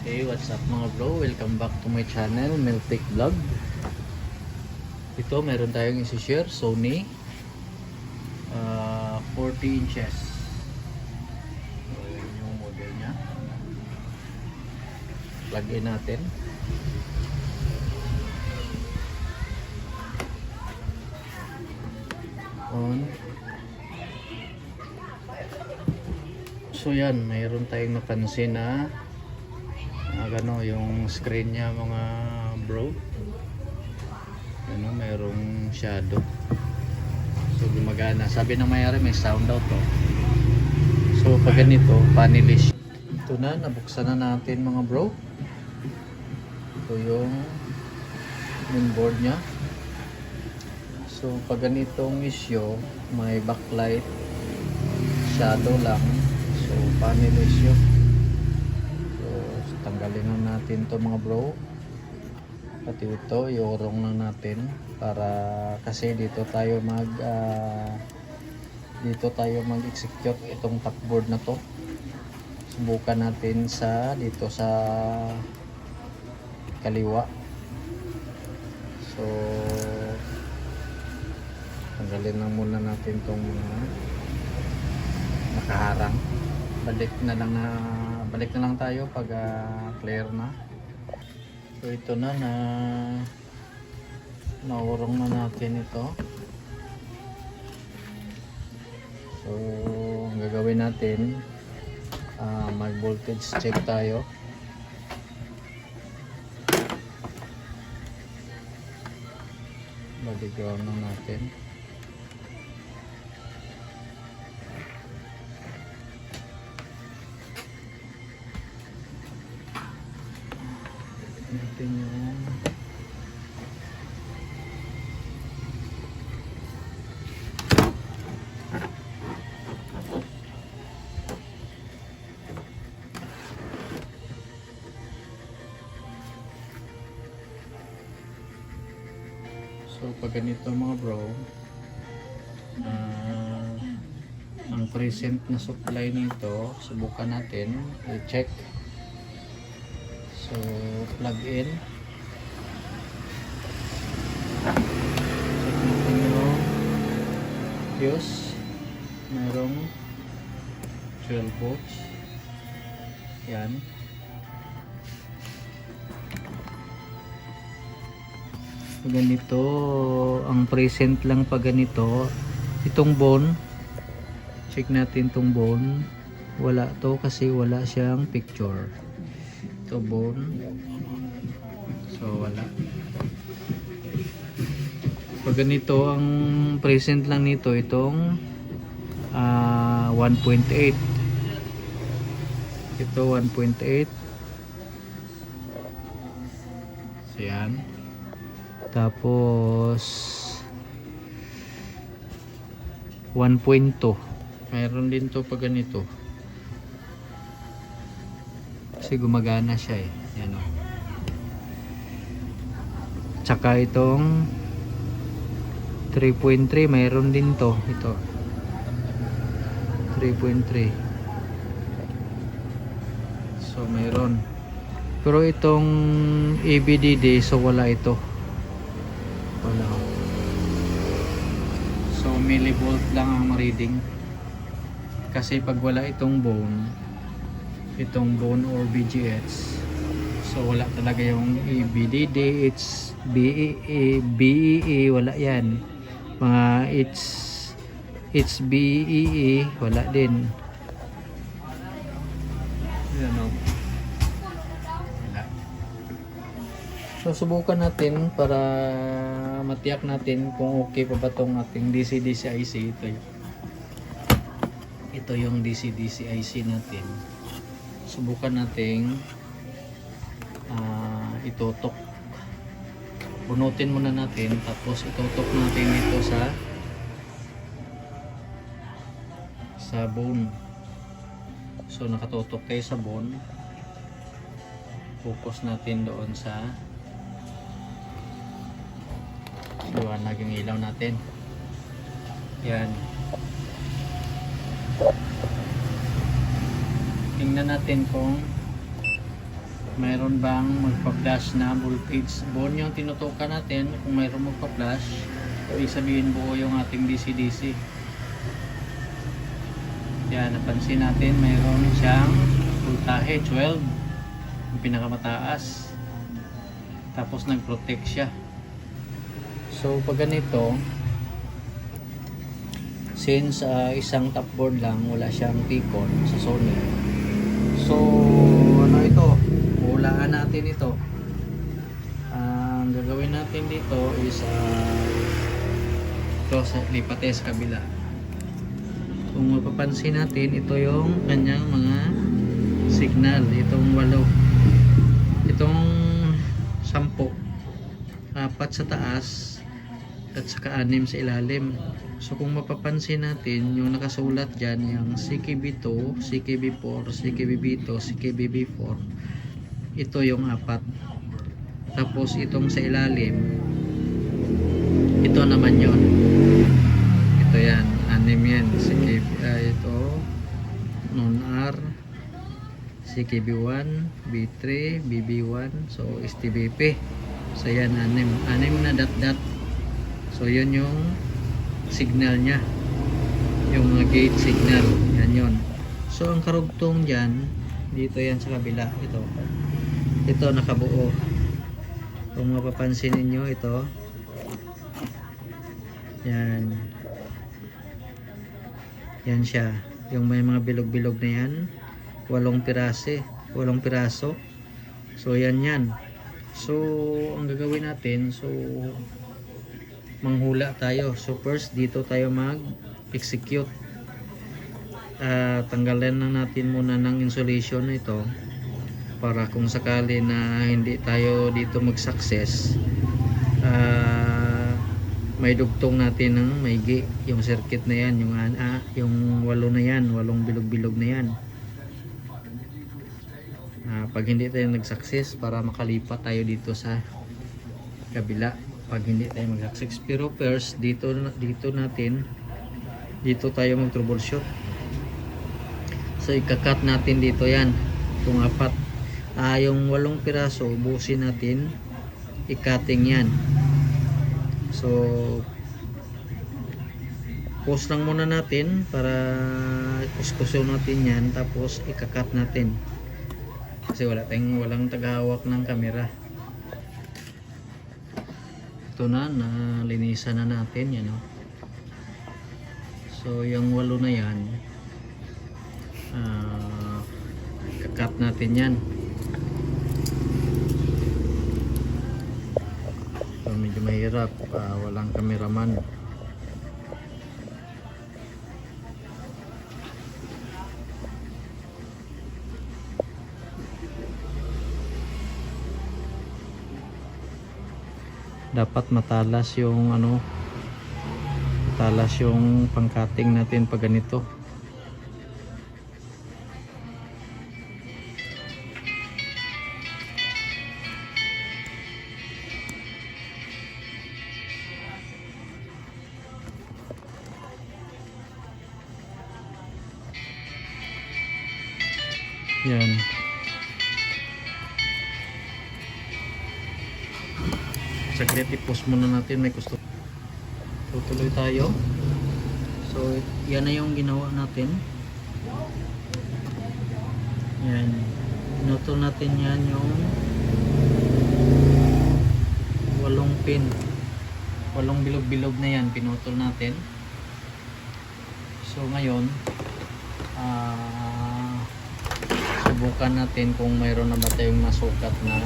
Hey, what's up mga bro? Welcome back to my channel, Meltec Vlog. Ito, meron tayong isi-share, Sony 40 inches. So, yun yung model nya. Plug in natin. On. So yan, mayroon tayong napansin na gano yung screen niya mga bro, ano, mayroong shadow, so gumagana. Sabi ng mayari may sound out to. So pag ganito, panelish. Ito na, nabuksan na natin mga bro. Ito yung mainboard nya. So pag ganitong issue, may backlight, shadow lang, so panelish yun. Tanggalin na natin to mga bro, pati ito iurong na natin para kasi dito tayo mag-execute itong tapboard na to. Subukan natin sa dito sa kaliwa. So tanggalin na muna natin tong mga nakaharang. Balik na lang tayo pag clear na. So ito na, naurong na natin ito. So ang gagawin natin, mag voltage check tayo. Body ground na natin. Natin yung so pag ganito mga bro, ang present na supply nito, subukan natin i-check. So plug in, check natin yung fuse, mayroong 12 volts yan. Pag ganito ang present lang, pag ganito itong bone, check natin itong bone, wala to kasi wala siyang picture. Ito bone, so wala. Pag ganito ang present lang nito, itong 1.8, ito 1.8, so yan. Tapos 1.2, mayroon din to pag ganito kasi gumagana siya eh. Yan o. Tsaka itong 3.3 mayroon din to. Ito 3.3, so mayroon. Pero itong ABDD, so wala ito. Wala. So millivolt lang ang reading. Kasi pag wala itong bone or BGH, so wala talaga yung ABDD, it's BEE, wala yan. Mga it's BEE, wala din. Yan o. Wala. So subukan natin para matiyak natin kung okay pa ba itong ating DC-DC IC. Ito yung DC-DC IC natin. Subukan nating itutok. Bunutin muna natin, tapos itutok natin ito sa bone. So nakatutok tayo sa bone. Focus natin doon sa liwanag yung ilaw natin. Yan. Tingnan natin kung mayroon bang magpa-flash na voltage. Buon yung tinutukan natin. Kung mayroon magpa-flash, ibig sabihin buo yung ating DC-DC. Yan, napansin natin mayroon siyang voltahe 12, yung pinakamataas. Tapos nag-protect siya. So pag ganito, since isang top board lang, wala siyang T-con sa Sony. So ano ito, hulaan natin ito. Ang gagawin natin dito is ito, lipat sa kabila. Kung mapapansin natin, ito yung kanyang mga signal. Itong 8, itong 10, 4 sa taas at saka 6 sa ilalim. So kung mapapansin natin, yung nakasulat dyan, yung CKB2, CKB4, CKBB2, CKBB4, ito yung 4. Tapos itong sa ilalim, ito naman yon. Ito yan, 6 yan. Ito non-R, CKB1, B3, BB1, so STBP. So yan, 6 na dot. So yun yung signal niya, yung gate signal, yan yun. So ang karugtong dyan, dito yan sa kabila, ito nakabuo. Kung mapapansin ninyo, ito yan siya, yung may mga bilog-bilog na yan, 8 piraso. So yan. So ang gagawin natin, so manghula tayo. So first, dito tayo mag-execute. Tanggalan na natin muna ng insulation na ito para kung sakali na hindi tayo dito mag-success, may dugtong natin ng maigi yung circuit na yan, yung 8 na yan, 8 bilog-bilog na yan. Pag hindi tayo nag-success, para makalipat tayo dito sa kabila pag hindi tayo mag-success. Pero first, dito tayo mag-troubleshoot. So ikakat natin dito yan, itong 4, yung 8 piraso, ubusin natin, ikating yan. So pause lang muna natin para kuskusin natin yan, tapos ikakat natin kasi walang tagahawak ng camera. Ito na, nalinisan na natin yan, no? So yung 8 na yan, kakat natin yan. So medyo mahirap, walang cameraman. Dapat matalas yung matalas yung pangkating natin pag ganito. Yan. Saglit, i-post muna natin, may gusto. Tutuloy tayo. So yan na yung ginawa natin. Yan, pinutol natin yan, yung 8 pin, 8 bilog-bilog na yan, pinutol natin. So ngayon, subukan natin kung mayroon na ba tayong nasukat na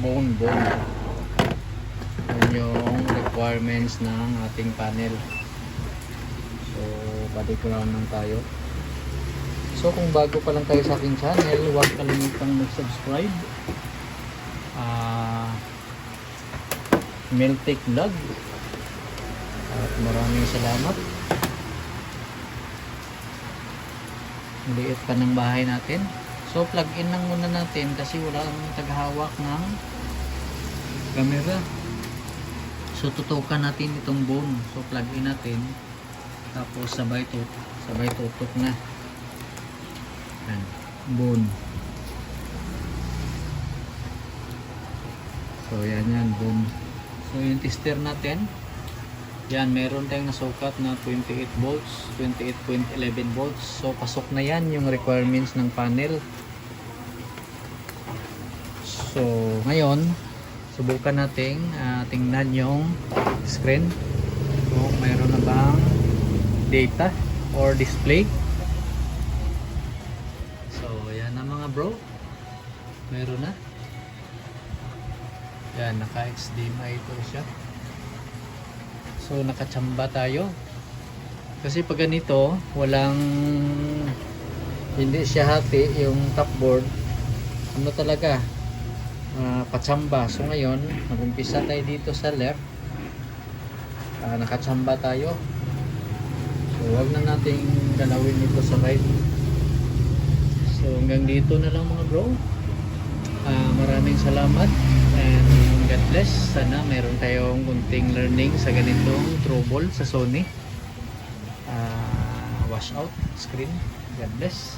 bone. Yun yung requirements ng ating panel. So body ground lang tayo. So kung bago pa lang tayo sa aking channel, huwag kalimutang mag-subscribe. Meltec Vlog, at maraming salamat. Liit pa ng bahay natin. So plug in lang muna natin kasi wala lang taghawak ng camera. So tutukan natin itong bone. So plug in natin, tapos sabay tutok na. Yan. Bone. So yan yan, bone. So yung tester natin, yan, meron tayong nasukat na 28 volts, 28.11 volts. So pasok na yan yung requirements ng panel. So ngayon, subukan nating tingnan yung screen kung mayroon na bang data or display. So yan na mga bro, meron na. Yan, naka HDMI ito siya. So nakachamba tayo kasi pag ganito walang, hindi siya hati yung top board, ano talaga, pachamba. So ngayon mag-umpisa tayo dito sa left, nakachamba tayo. So wag na nating galawin ito sa right. So hanggang dito na lang mga bro. Maraming salamat and God bless. Sana meron tayong kunting learning sa ganitong trouble sa Sony washout screen. God bless.